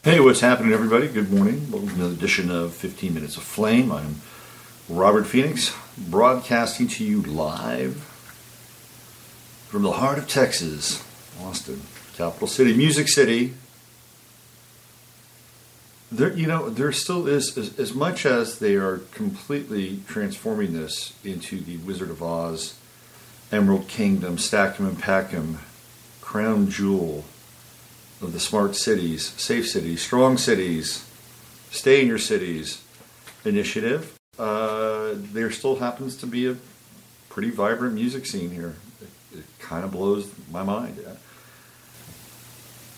Hey, what's happening, everybody? Good morning. Welcome to another edition of 15 Minutes of Flame. I'm Robert Phoenix, broadcasting to you live from the heart of Texas, Austin, capital city, Music City. There still is, as much as they are completely transforming this into the Wizard of Oz, Emerald Kingdom, stack 'em and pack 'em, crown jewel of the smart cities, safe cities, strong cities, stay in your cities initiative, there still happens to be a pretty vibrant music scene here. It kind of blows my mind.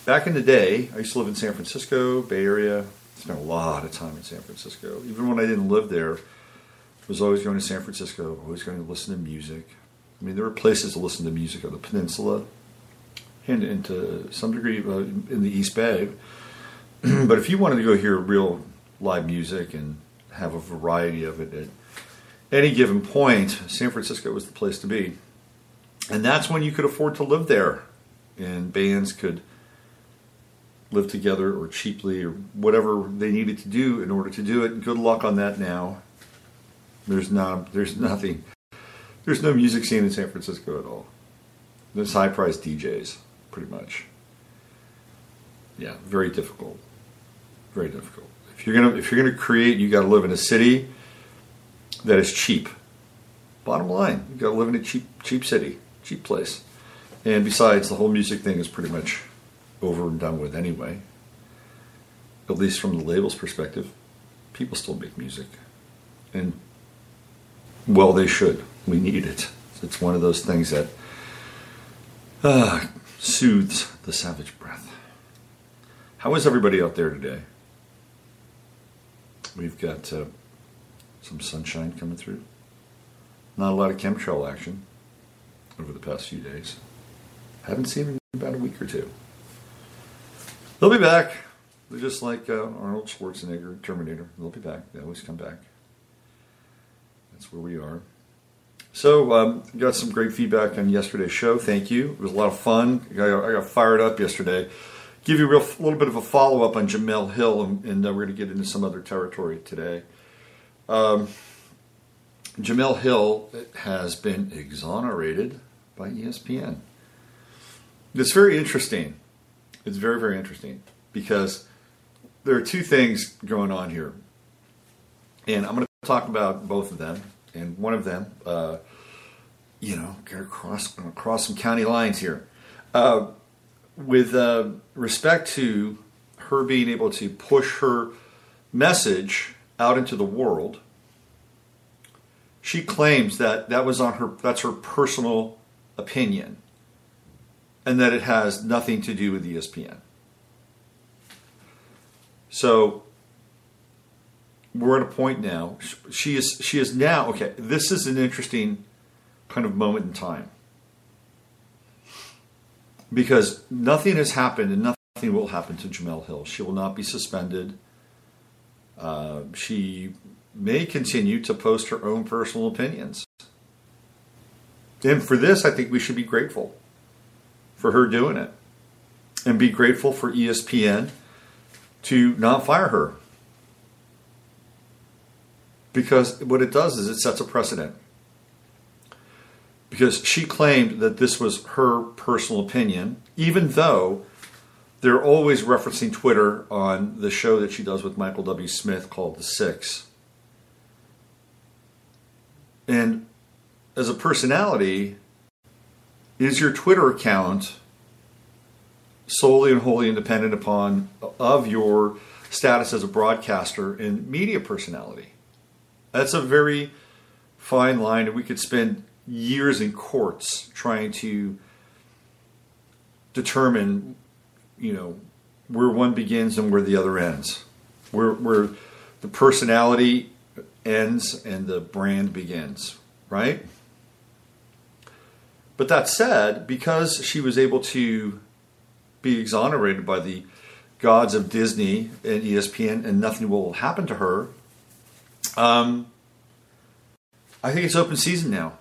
Back in the day, I used to live in San Francisco, Bay Area. Spent a lot of time in San Francisco. Even when I didn't live there, I was always going to San Francisco, always going to listen to music. I mean, there were places to listen to music on the peninsula, and to some degree in the East Bay. But if you wanted to go hear real live music and have a variety of it at any given point, San Francisco was the place to be. And that's when you could afford to live there. And bands could live together or cheaply or whatever they needed to do in order to do it. And good luck on that now. There's no music scene in San Francisco at all. There's high-priced DJs. Pretty much. Yeah, very difficult. Very difficult. If you're gonna create, you got to live in a city that is cheap. Bottom line, you got to live in a cheap city, cheap place. And besides, the whole music thing is pretty much over and done with anyway. At least from the label's perspective, people still make music, and well, they should. We need it. It's one of those things that soothes the savage breath. How is everybody out there today? We've got some sunshine coming through. Not a lot of chemtrail action over the past few days. Haven't seen them in about a week or two. They'll be back. They're just like Arnold Schwarzenegger, Terminator. They'll be back. They always come back. That's where we are. So, got some great feedback on yesterday's show. Thank you. It was a lot of fun. I got fired up yesterday. Give you a little bit of a follow-up on Jamele Hill, and we're going to get into some other territory today. Jamele Hill has been exonerated by ESPN. It's very interesting. It's very, very interesting because there are two things going on here. And I'm going to talk about both of them. And one of them, got to cross some county lines here. With respect to her being able to push her message out into the world, she claims that that's her personal opinion, and that it has nothing to do with ESPN. So we're at a point now. She is now, okay, this is an interesting kind of moment in time. Because nothing has happened and nothing will happen to Jamele Hill. She will not be suspended. She may continue to post her own personal opinions. And for this, I think we should be grateful for her doing it. And be grateful for ESPN to not fire her. Because what it does is it sets a precedent. Because she claimed that this was her personal opinion, even though they're always referencing Twitter on the show that she does with Michael W. Smith called The Six. And as a personality, is your Twitter account solely and wholly independent of your status as a broadcaster and media personality? That's a very fine line, and we could spend years in courts trying to determine, where one begins and where the other ends, where the personality ends and the brand begins, right? But that said, because she was able to be exonerated by the gods of Disney and ESPN and nothing will happen to her, I think it's open season now.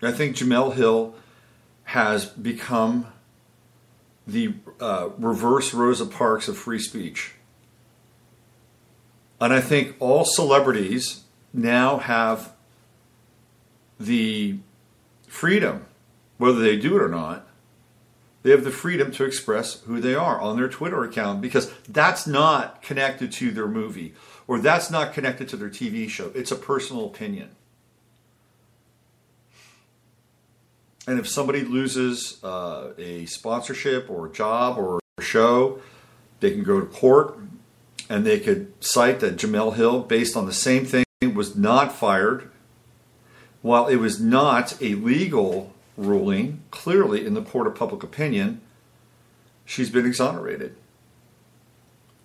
I think Jamele Hill has become the reverse Rosa Parks of free speech. And I think all celebrities now have the freedom, whether they do it or not, they have the freedom to express who they are on their Twitter account, because that's not connected to their movie or that's not connected to their TV show. It's a personal opinion. And if somebody loses a sponsorship or a job or a show, they can go to court and they could cite that Jamele Hill, based on the same thing, was not fired. While it was not a legal ruling, clearly in the court of public opinion, she's been exonerated.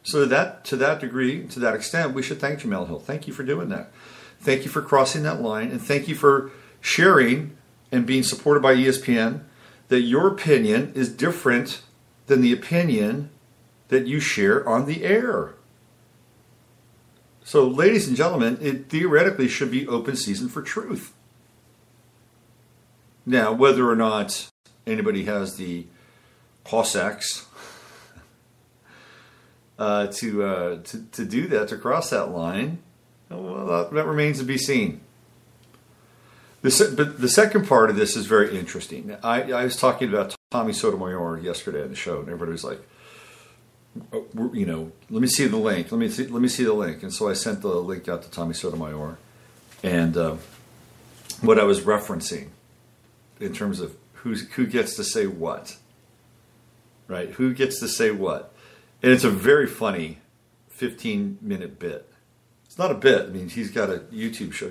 So to that degree, to that extent, we should thank Jamele Hill. Thank you for doing that. Thank you for crossing that line, and thank you for sharing and being supported by ESPN that your opinion is different than the opinion that you share on the air. So, ladies and gentlemen, it theoretically should be open season for truth. Now, whether or not anybody has the Cossacks to do that, to cross that line, well, that remains to be seen. But the second part of this is very interesting. I was talking about Tommy Sotomayor yesterday on the show, and everybody was like, you know, let me see the link. Let me see the link. And so I sent the link out to Tommy Sotomayor, and what I was referencing in terms of who gets to say what, right? Who gets to say what? And it's a very funny 15-minute bit. It's not a bit. I mean, he's got a YouTube show.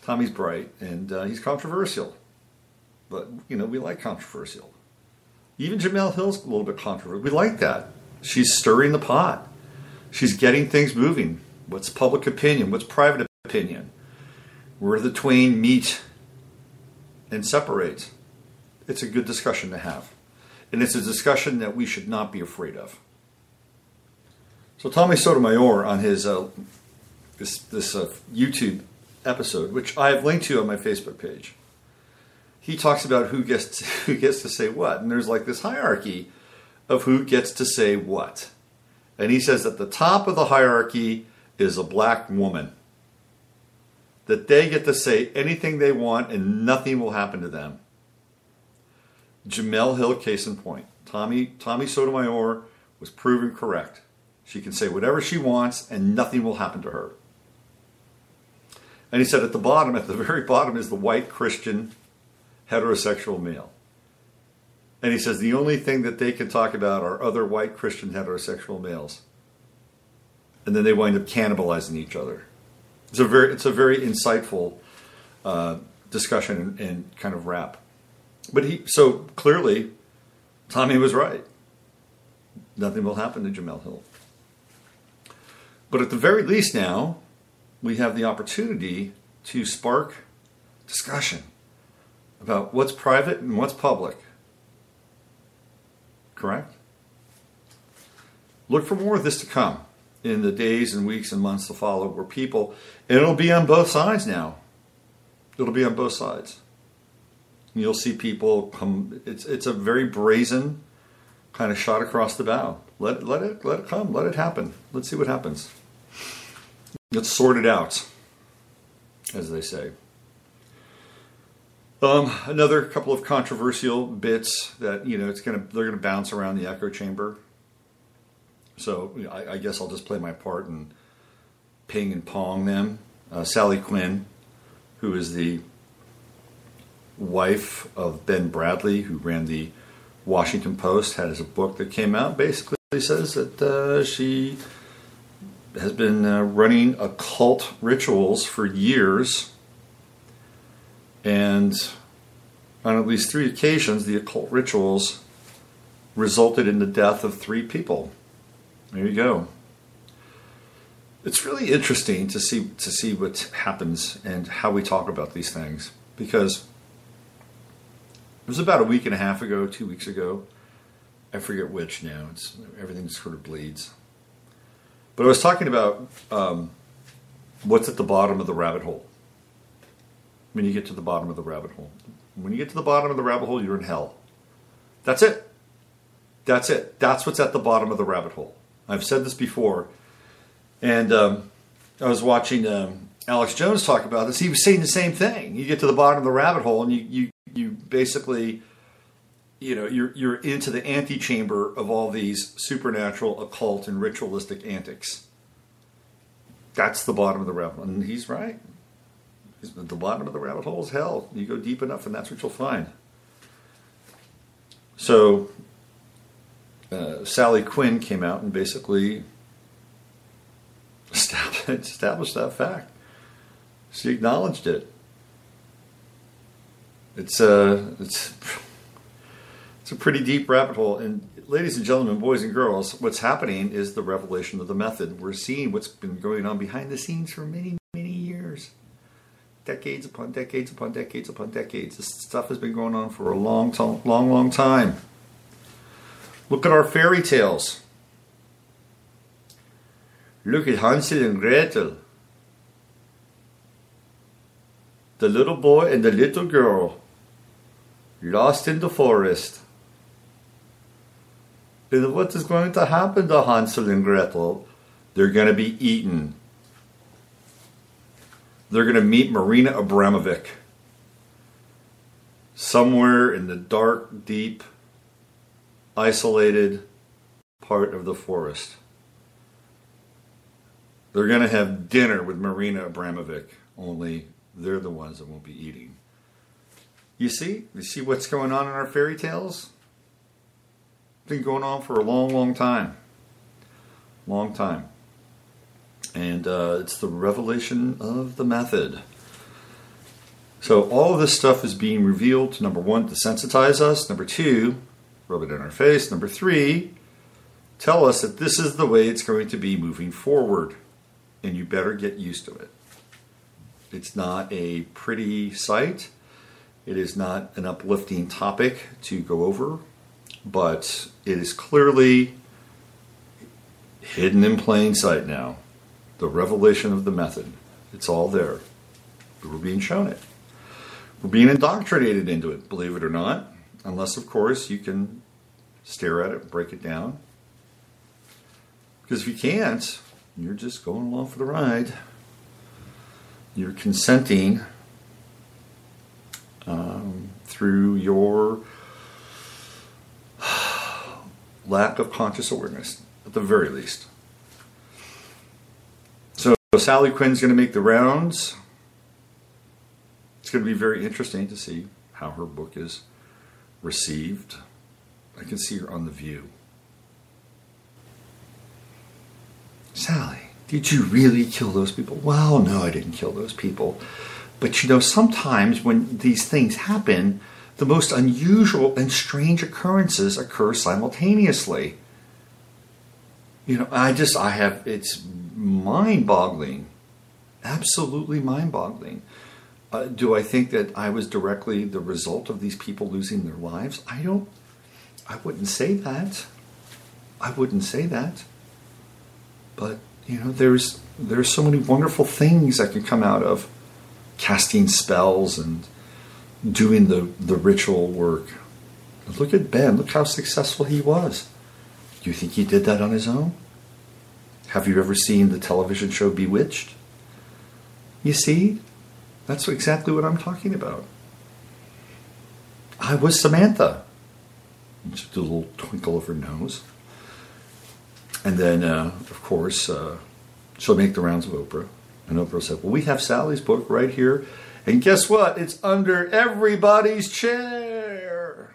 Tommy's bright and he's controversial, but you know, we like controversial. Even Jamele Hill's a little bit controversial. We like that. She's stirring the pot. She's getting things moving. What's public opinion? What's private opinion? Where the twain meet and separate. It's a good discussion to have. And it's a discussion that we should not be afraid of. So Tommy Sotomayor, on his this YouTube episode, which I have linked to on my Facebook page, he talks about who gets to say what. And there's like this hierarchy of who gets to say what. And he says at the top of the hierarchy is a black woman. That they get to say anything they want and nothing will happen to them. Jamele Hill, case in point. Tommy Sotomayor was proven correct. She can say whatever she wants and nothing will happen to her. And he said at the very bottom is the white Christian heterosexual male. And he says the only thing that they can talk about are other white Christian heterosexual males. And then they wind up cannibalizing each other. It's a very insightful discussion and kind of rap. But so clearly, Tommy was right. Nothing will happen to Jamele Hill. But at the very least now, we have the opportunity to spark discussion about what's private and what's public. Correct? Look for more of this to come in the days and weeks and months to follow, where people, and it'll be on both sides now. It'll be on both sides. You'll see people come. It's a very brazen kind of shot across the bow. Let it come. Let it happen. Let's see what happens. Let's sort it out, as they say. Another couple of controversial bits that they're gonna bounce around the echo chamber. So I guess I'll just play my part and ping and pong them. Sally Quinn, who is the wife of Ben Bradley, who ran the Washington Post, has a book that came out. Basically says that she has been running occult rituals for years, and on at least 3 occasions, the occult rituals resulted in the death of 3 people. There you go. It's really interesting to see what happens and how we talk about these things, because it was about a week and a half ago, 2 weeks ago. I forget which now. Everything sort of bleeds. But I was talking about what's at the bottom of the rabbit hole. When you get to the bottom of the rabbit hole. When you get to the bottom of the rabbit hole, you're in hell. That's it. That's it. That's what's at the bottom of the rabbit hole. I've said this before. And I was watching Alex Jones talk about this. He was saying the same thing. You get to the bottom of the rabbit hole and you basically, you're into the antechamber of all these supernatural, occult, and ritualistic antics. That's the bottom of the rabbit hole. And he's right. The bottom of the rabbit hole is hell. You go deep enough and that's what you'll find. So Sally Quinn came out and basically established that fact. She acknowledged it. It's a pretty deep rabbit hole. And ladies and gentlemen, boys and girls, what's happening is the revelation of the method. We're seeing what's been going on behind the scenes for many, many years. Decades upon decades upon decades upon decades. This stuff has been going on for a long time. Look at our fairy tales. Look at Hansel and Gretel. The little boy and the little girl lost in the forest. And what is going to happen to Hansel and Gretel? They're going to be eaten. They're going to meet Marina Abramovic somewhere in the dark, deep, isolated part of the forest. They're going to have dinner with Marina Abramovic, only they're the ones that won't be eating. You see what's going on in our fairy tales? It's been going on for a long time. Long time. And it's the revelation of the method. So all of this stuff is being revealed, number one, to sensitize us. Number two, rub it in our face. Number three, tell us that this is the way it's going to be moving forward. And you better get used to it. It's not a pretty sight. It is not an uplifting topic to go over. But it is clearly hidden in plain sight now. The revelation of the method. It's all there. We're being shown it. We're being indoctrinated into it, believe it or not. Unless, of course, you can stare at it, break it down. Because if you can't, you're just going along for the ride. You're consenting through your lack of conscious awareness, at the very least. So Sally Quinn's going to make the rounds. It's going to be very interesting to see how her book is received. I can see her on The View. Sally, did you really kill those people? Well, no, I didn't kill those people. But sometimes when these things happen, the most unusual and strange occurrences occur simultaneously. It's mind-boggling. Absolutely mind-boggling. Do I think that I was directly the result of these people losing their lives? I wouldn't say that. I wouldn't say that. But, there's so many wonderful things that can come out of casting spells and doing the ritual work. Look at Ben. Look how successful he was. Do you think he did that on his own? Have you ever seen the television show Bewitched? You see? That's exactly what I'm talking about. I was Samantha. Just a little twinkle of her nose. And then, of course, she'll make the rounds of Oprah. And Oprah said, well, we have Sally's book right here. And guess what? It's under everybody's chair.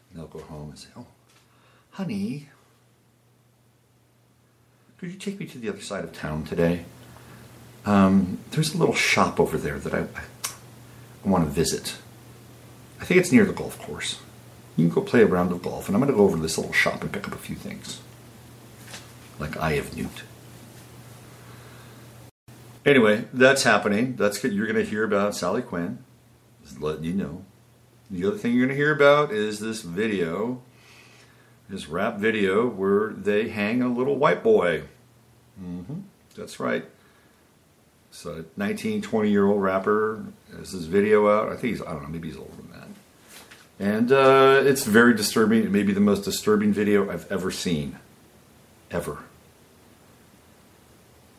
And they'll go home and say, oh, honey, could you take me to the other side of town today? There's a little shop over there that I want to visit. I think it's near the golf course. You can go play a round of golf, and I'm going to go over to this little shop and pick up a few things. Like Eye of Newt. Anyway, that's happening. That's good. You're going to hear about Sally Quinn. Just letting you know. The other thing you're going to hear about is this video, this rap video where they hang a little white boy. That's right. So a 19, 20-year-old rapper has this video out. I think I don't know, maybe he's older than that. And it's very disturbing. It may be the most disturbing video I've ever seen. Ever.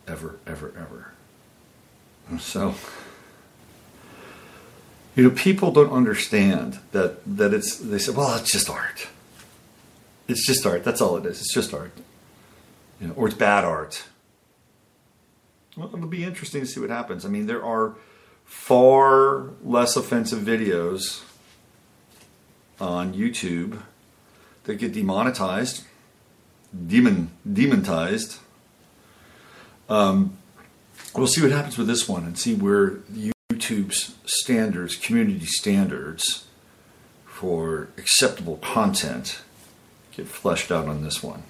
Ever, ever, ever. So, people don't understand that it's, they say, well, it's just art. It's just art. That's all it is. It's just art. Or it's bad art. Well, it'll be interesting to see what happens. I mean, there are far less offensive videos on YouTube that get demonetized, demonetized. We'll see what happens with this one and see where YouTube's standards, community standards for acceptable content get fleshed out on this one.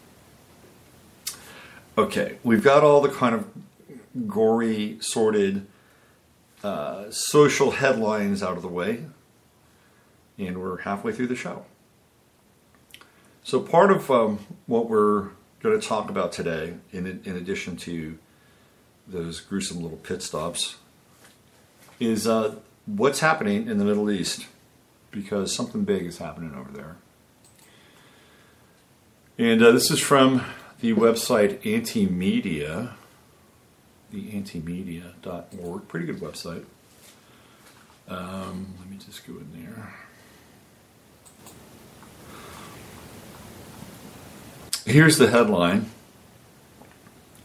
Okay, we've got all the kind of gory, sordid social headlines out of the way, and we're halfway through the show. So part of what we're going to talk about today, in addition to those gruesome little pit stops, is what's happening in the Middle East, because something big is happening over there. And this is from the website Antimedia, the antimedia.org. Pretty good website. Let me just go in there. Here's the headline.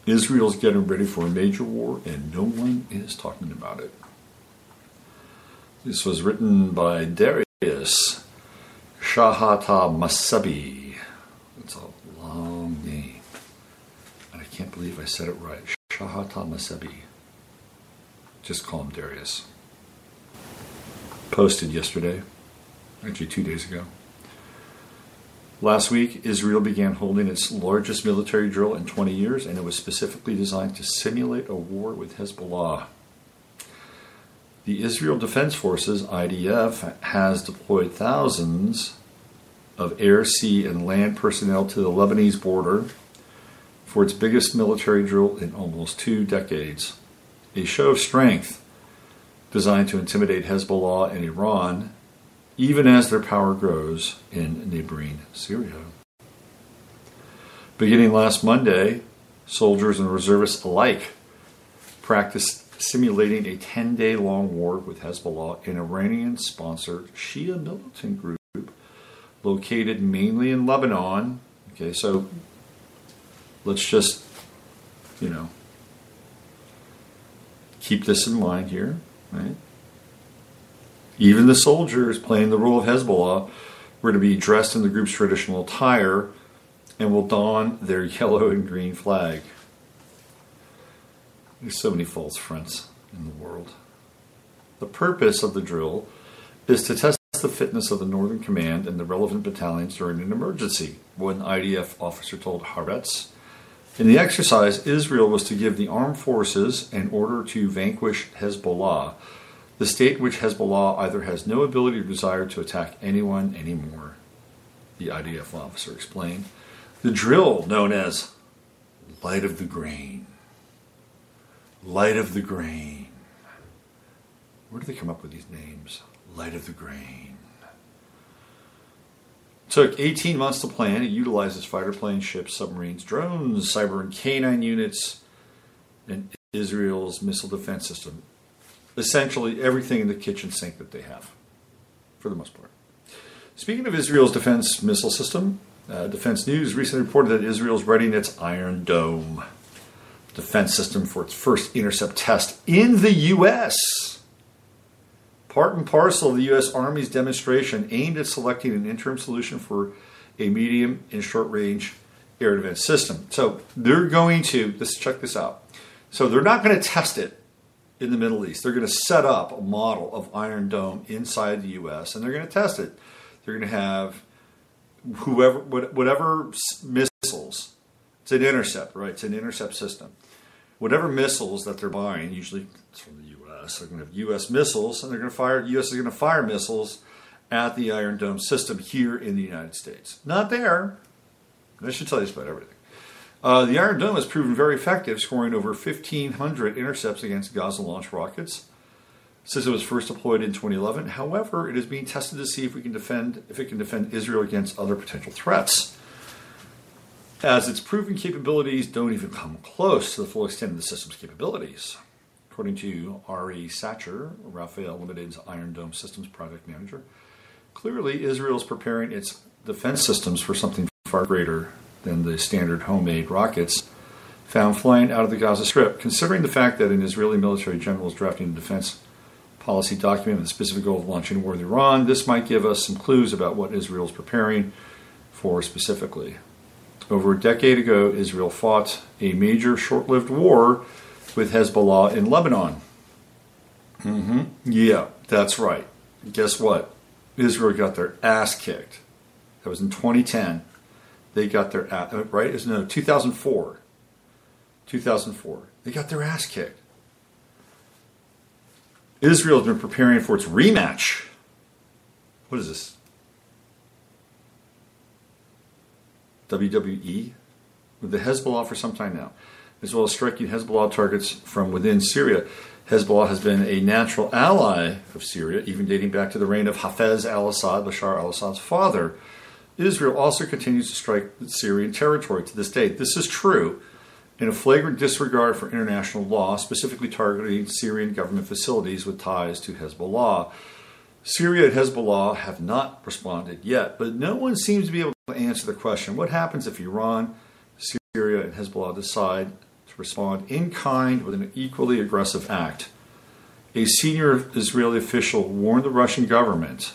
Israel's getting ready for a major war and no one is talking about it. This was written by Darius Shahata-Masabi. It's a long name. And I can't believe I said it right. Shahata-Masabi. Just call him Darius. Posted yesterday. Actually 2 days ago. Last week, Israel began holding its largest military drill in 20 years, and it was specifically designed to simulate a war with Hezbollah. The Israel Defense Forces, IDF, has deployed thousands of air, sea, and land personnel to the Lebanese border for its biggest military drill in almost 2 decades. A show of strength designed to intimidate Hezbollah and Iran, even as their power grows in neighboring Syria. Beginning last Monday, soldiers and reservists alike practiced simulating a 10-day-long war with Hezbollah, an Iranian-sponsored Shia militant group located mainly in Lebanon. Okay, so let's just, keep this in mind here, right? Even the soldiers playing the role of Hezbollah were to be dressed in the group's traditional attire and will don their yellow and green flag. There's so many false fronts in the world. The purpose of the drill is to test the fitness of the Northern Command and the relevant battalions during an emergency, one IDF officer told Haaretz. In the exercise, Israel was to give the armed forces an order to vanquish Hezbollah, the state which Hezbollah either has no ability or desire to attack anyone anymore, the IDF officer explained. The drill, known as Light of the Grain. Light of the Grain. Where do they come up with these names? Light of the Grain. Took 18 months to plan. It utilizes fighter planes, ships, submarines, drones, cyber and canine units, and Israel's missile defense system. Essentially everything in the kitchen sink that they have, for the most part. Speaking of Israel's defense missile system, Defense News recently reported that Israel is readying its Iron Dome defense system for its first intercept test in the U.S. Part and parcel of the U.S. Army's demonstration aimed at selecting an interim solution for a medium and short-range air defense system. So they're going to, check this out. So they're not going to test it in the Middle East. They're going to set up a model of Iron Dome inside the U.S. and they're going to test it. They're going to have whatever missiles. It's an intercept, right? It's an intercept system. Whatever missiles that they're buying, usually it's from the U.S. They're going to have U.S. missiles, and they're going to fire. U.S. is going to fire missiles at the Iron Dome system here in the United States. Not there. That should tell you about everything. The Iron Dome has proven very effective, scoring over 1,500 intercepts against Gaza launch rockets Since it was first deployed in 2011. However, it is being tested to see if it can defend Israel against other potential threats, as its proven capabilities don't even come close to the full extent of the system's capabilities. According to R.E. Satcher, Rafael Limited's Iron Dome Systems project manager, clearly Israel is preparing its defense systems for something far greater than the standard homemade rockets found flying out of the Gaza Strip. Considering the fact that an Israeli military general is drafting a defense policy document with the specific goal of launching a war with Iran, this might give us some clues about what Israel is preparing for specifically. Over a decade ago, Israel fought a major short-lived war with Hezbollah in Lebanon. Yeah, that's right. Guess what? Israel got their ass kicked. That was in 2010. They got their ass, right? No, 2004. 2004. They got their ass kicked. Israel has been preparing for its rematch. What is this? WWE? With the Hezbollah for some time now, as well as striking Hezbollah targets from within Syria. Hezbollah has been a natural ally of Syria, even dating back to the reign of Hafez al-Assad, Bashar al-Assad's father. Israel also continues to strike Syrian territory to this day. This is true in a flagrant disregard for international law, specifically targeting Syrian government facilities with ties to Hezbollah. Syria and Hezbollah have not responded yet, but no one seems to be able to answer the question, what happens if Iran, Syria, and Hezbollah decide to respond in kind with an equally aggressive act? A senior Israeli official warned the Russian government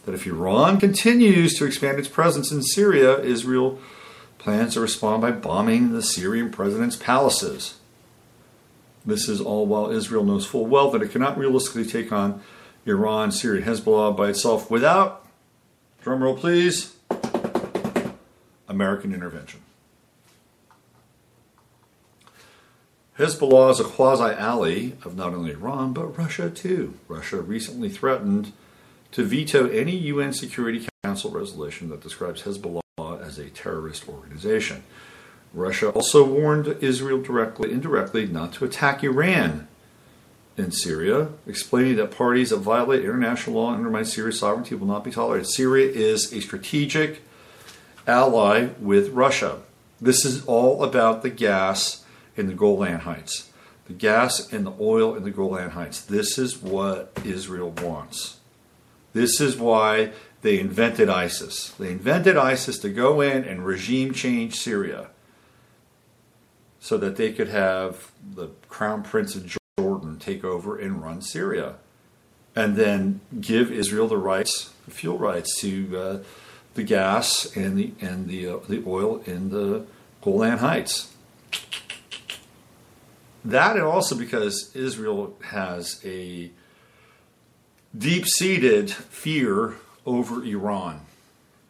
that if Iran continues to expand its presence in Syria, Israel plans to respond by bombing the Syrian president's palaces. This is all while Israel knows full well that it cannot realistically take on Iran, Syria, and Hezbollah by itself without, drumroll please, American intervention. Hezbollah is a quasi-ally of not only Iran, but Russia too. Russia recently threatened to veto any UN Security Council resolution that describes Hezbollah as a terrorist organization. Russia also warned Israel indirectly not to attack Iran in Syria, explaining that parties that violate international law and undermine Syria's sovereignty will not be tolerated. Syria is a strategic ally with Russia. This is all about the gas in the Golan Heights. The gas and the oil in the Golan Heights. This is what Israel wants. This is why they invented ISIS. They invented ISIS to go in and regime change Syria so that they could have the Crown Prince of Jordan take over and run Syria, and then give Israel the rights, the fuel rights to the gas and the oil in the Golan Heights. That, and also because Israel has a deep-seated fear over Iran.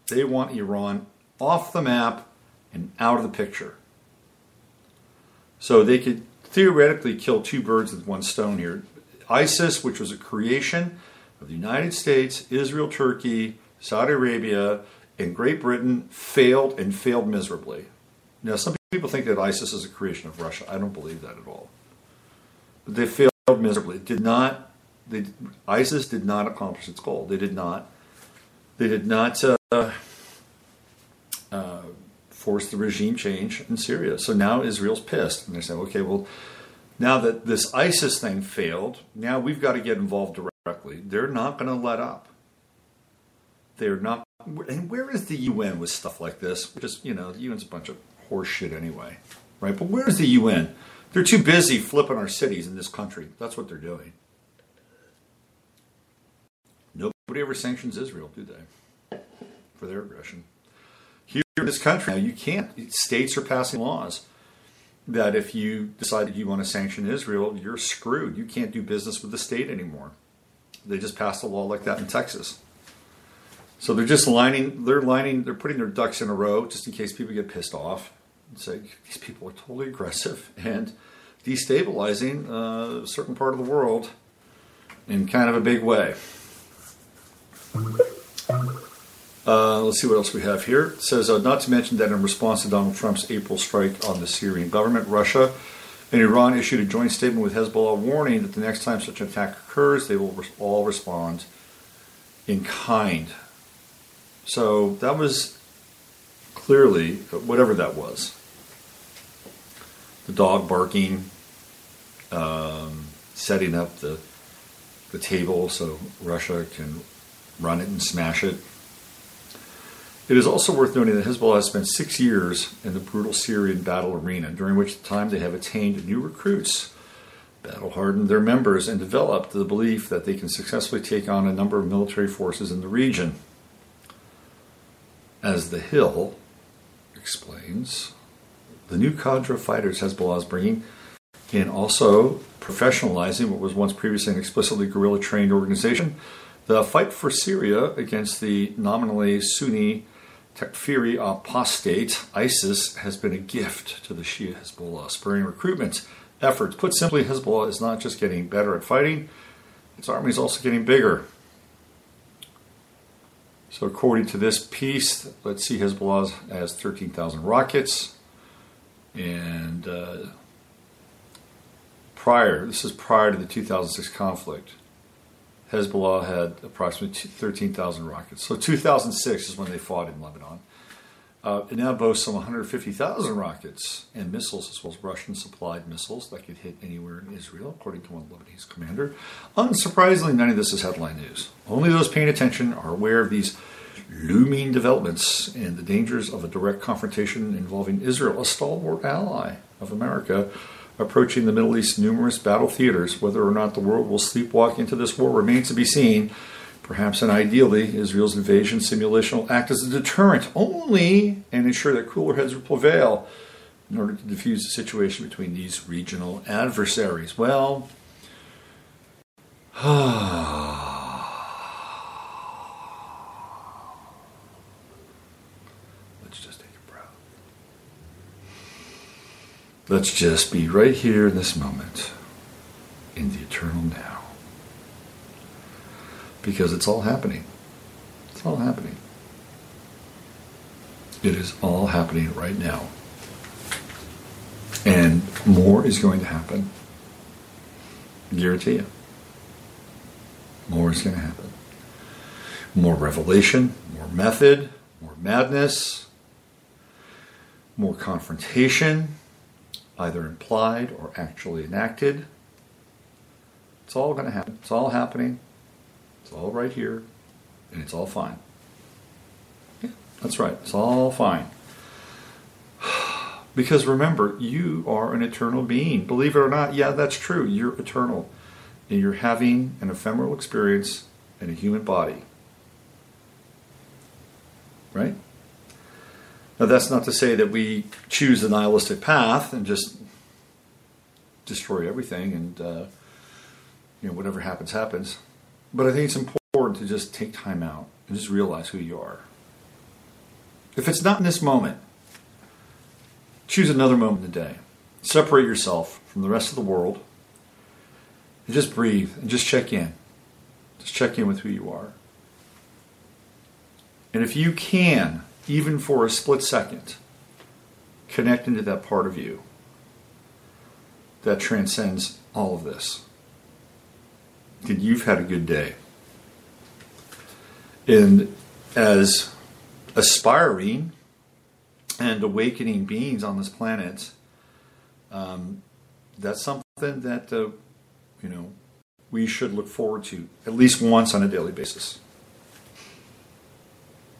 They want Iran off the map and out of the picture. So they could theoretically kill two birds with one stone here. ISIS, which was a creation of the United States, Israel, Turkey, Saudi Arabia, and Great Britain, failed and failed miserably. Now, some people think that ISIS is a creation of Russia. I don't believe that at all. But they failed miserably. ISIS did not accomplish its goal. They did not force the regime change in Syria. So now Israel's pissed. And they say, okay, well, now that this ISIS thing failed, now we've got to get involved directly. They're not going to let up. They're not. And where is the UN with stuff like this? Just, the UN's a bunch of horse shit anyway, right? But where's the UN? They're too busy flipping our cities in this country. That's what they're doing. Nobody ever sanctions Israel, do they? For their aggression. Here in this country, now you can't. States are passing laws that if you decide that you want to sanction Israel, you're screwed. You can't do business with the state anymore. They just passed a law like that in Texas. So they're just they're putting their ducks in a row just in case people get pissed off and say, these people are totally aggressive and destabilizing a certain part of the world in kind of a big way. Let's see what else we have here. It says, not to mention that in response to Donald Trump's April strike on the Syrian government, Russia And Iran issued a joint statement with Hezbollah warning that the next time such an attack occurs, they will all respond in kind. So that was clearly, whatever that was, the dog barking, setting up the table so Russia can run it and smash it. It is also worth noting that Hezbollah has spent 6 years in the brutal Syrian battle arena, during which time they have attained new recruits, battle-hardened their members, and developed the belief that they can successfully take on a number of military forces in the region. As The Hill explains, the new cadre of fighters Hezbollah is bringing in also professionalizing what was once previously an explicitly guerrilla-trained organization. The fight for Syria against the nominally Sunni Takfiri apostate ISIS has been a gift to the Shia Hezbollah, spurring recruitment efforts. Put simply, Hezbollah is not just getting better at fighting, its army is also getting bigger. So according to this piece, let's see, Hezbollah has 13,000 rockets, and this is prior to the 2006 conflict, Hezbollah had approximately 13,000 rockets. So 2006 is when they fought in Lebanon. It now boasts some 150,000 rockets and missiles, as well as Russian-supplied missiles that could hit anywhere in Israel, according to one Lebanese commander. Unsurprisingly, none of this is headline news. Only those paying attention are aware of these looming developments and the dangers of a direct confrontation involving Israel, a stalwart ally of America, approaching the Middle East's numerous battle theaters. Whether or not the world will sleepwalk into this war remains to be seen. Perhaps and ideally, Israel's invasion simulation will act as a deterrent only and ensure that cooler heads will prevail in order to defuse the situation between these regional adversaries. Well, let's just take a breath. Let's just be right here in this moment, in the eternal now. Because it's all happening. It's all happening. It is all happening right now. And more is going to happen. I guarantee you. More is going to happen. More revelation, more method, more madness, more confrontation, either implied or actually enacted. It's all going to happen. It's all happening. It's all right here, and it's all fine. Yeah, that's right. It's all fine. Because remember, you are an eternal being. Believe it or not, yeah, that's true. You're eternal. And you're having an ephemeral experience in a human body. Right? Now, that's not to say that we choose the nihilistic path and just destroy everything and, whatever happens, happens. But I think it's important to just take time out and just realize who you are. If it's not in this moment, choose another moment in the day. Separate yourself from the rest of the world and just breathe and just check in. Just check in with who you are. And if you can, even for a split second, connect into that part of you that transcends all of this, then you've had a good day. And as aspiring and awakening beings on this planet, that's something that we should look forward to at least once on a daily basis.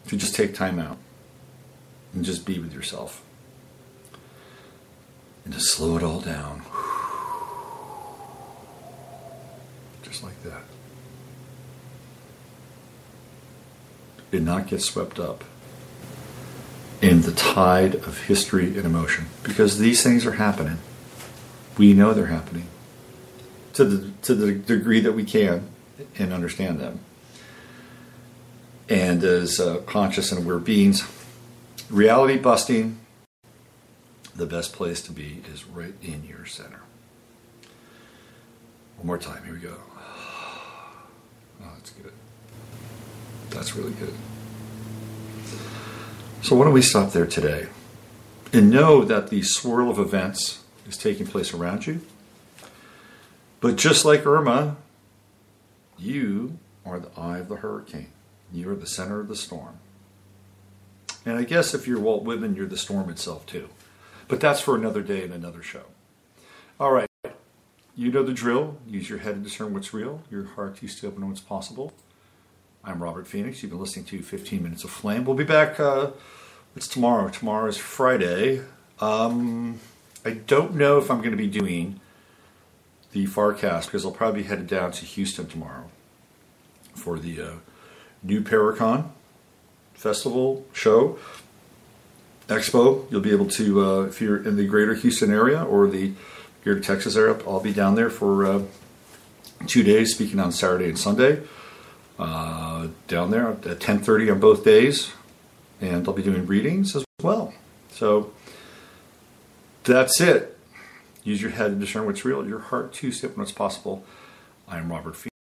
To just take time out and just be with yourself and to slow it all down. Just like that. And not get swept up in the tide of history and emotion. Because these things are happening. We know they're happening. To the degree that we can and understand them. And as conscious and aware beings, reality busting, the best place to be is right in your center. One more time, here we go. Oh, that's good. That's really good. So why don't we stop there today? And know that the swirl of events is taking place around you. But just like Irma, you are the eye of the hurricane. You are the center of the storm. And I guess if you're Walt Whitman, you're the storm itself too. But that's for another day and another show. All right. You know the drill. Use your head to discern what's real. Your heart to stay open to what's possible. I'm Robert Phoenix. You've been listening to 15 Minutes of Flame. We'll be back. It's tomorrow. Tomorrow is Friday. I don't know if I'm going to be doing the Farcast because I'll probably be headed down to Houston tomorrow for the New Paracon Festival show expo. You'll be able to, if you're in the greater Houston area or the greater Texas area, I'll be down there for 2 days, speaking on Saturday and Sunday. Down there at 10:30 on both days, and I'll be doing readings as well. So that's it. Use your head to discern what's real, your heart to step what's possible. I am Robert Phoenix.